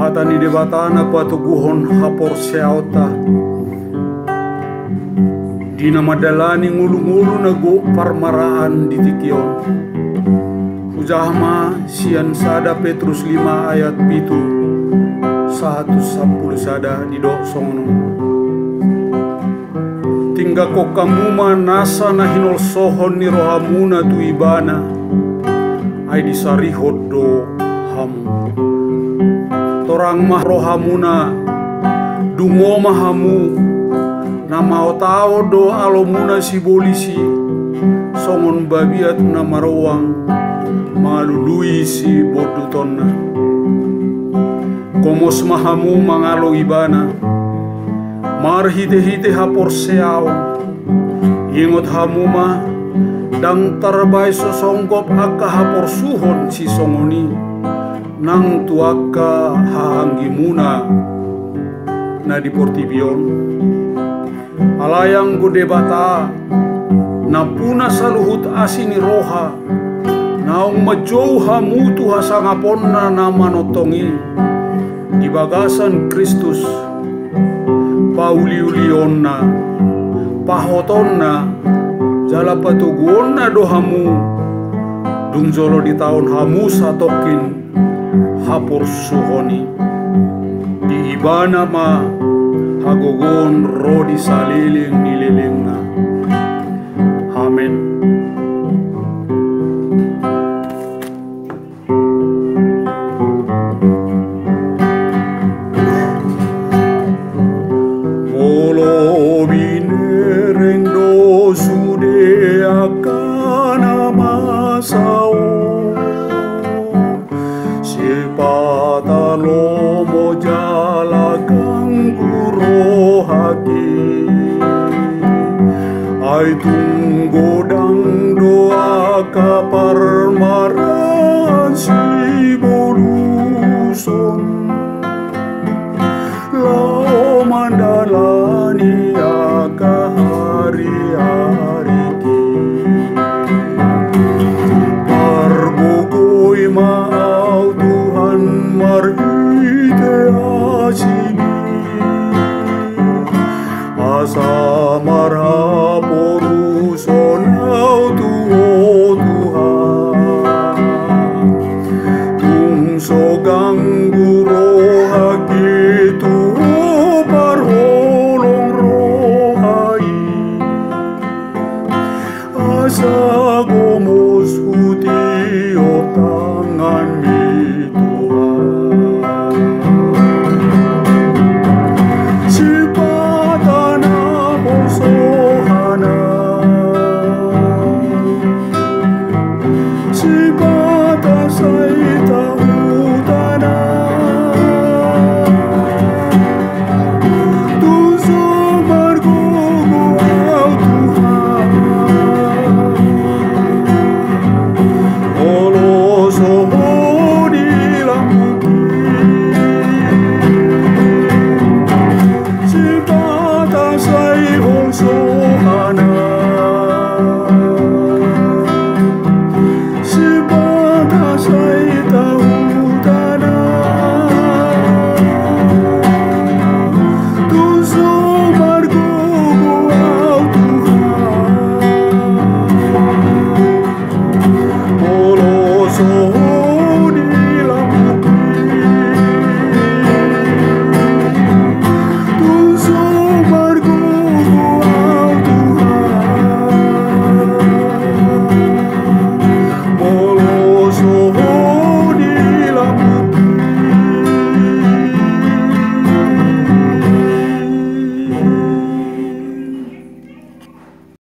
Ata ni debatana patuguhon hapor seauta. Dina madalani ngulu-ngulu nago parmaraan di tikion. Ujahma sian sada Petrus 5 ayat pitu 110 sada di dok songono. Tingga ko kamuma nasa na hinol sohon ni rohamuna tu ibana ay disarihod do hamu. Torang mah rohamuna dungo mahamu na mau tao do alomuna si bolisi songon babiat na marawang malului si bodutonna. Komos mahamu mangalo ibana marhite-hite hapor seao ingot hamuma dang tarbay sosongkop akka hapor suhon si songoni nang tuaka hahanggi muna na di portibion alayang gode bata na puna saluhut asini roha naung majou hamutu hasangapon na manotongi di bagasan Kristus pauliulionna pahotonna jala patuguonna dohamu dungzolo di tahun hamu satokin hapor suhoni di ibana ma hagogon rodi saliling nililingna. Amen. Ay tunggu dang doa kapar maran si boluson lao mandalani aka hari-hari ki parbogoy maau Tuhan marhite asini asa marhapo sonau tuo Tuhan tung so ganggu roha gitu parholong rohai asa gomo